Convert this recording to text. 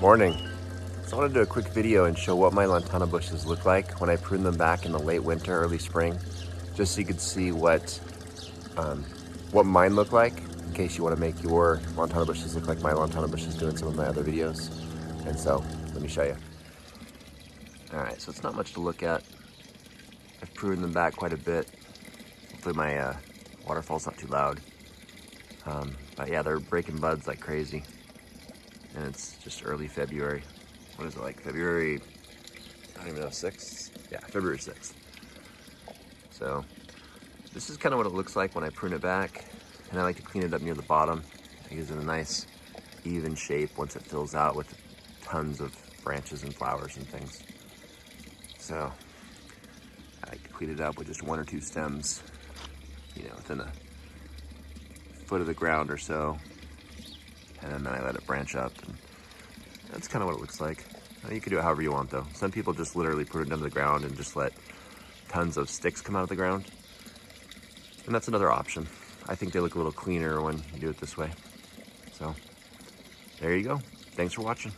Morning. So I want to do a quick video and show what my lantana bushes look like when I prune them back in the late winter, early spring, just so you could see what mine look like, in case you want to make your lantana bushes look like my lantana bushes do in some of my other videos. And so, let me show you. Alright, so it's not much to look at. I've pruned them back quite a bit. Hopefully my waterfall's not too loud. But yeah, they're breaking buds like crazy. And it's just early February. What is it, like February, I don't even know, 6th? Yeah, February 6th. So this is kind of what it looks like when I prune it back. And I like to clean it up near the bottom. It gives it a nice even shape once it fills out with tons of branches and flowers and things. So I like to clean it up with just 1 or 2 stems, you know, within a foot of the ground or so. And then I let it branch up, and that's kind of what it looks like. You can do it however you want though. Some people just literally put it down to the ground and just let tons of sticks come out of the ground. And that's another option. I think they look a little cleaner when you do it this way. So there you go. Thanks for watching.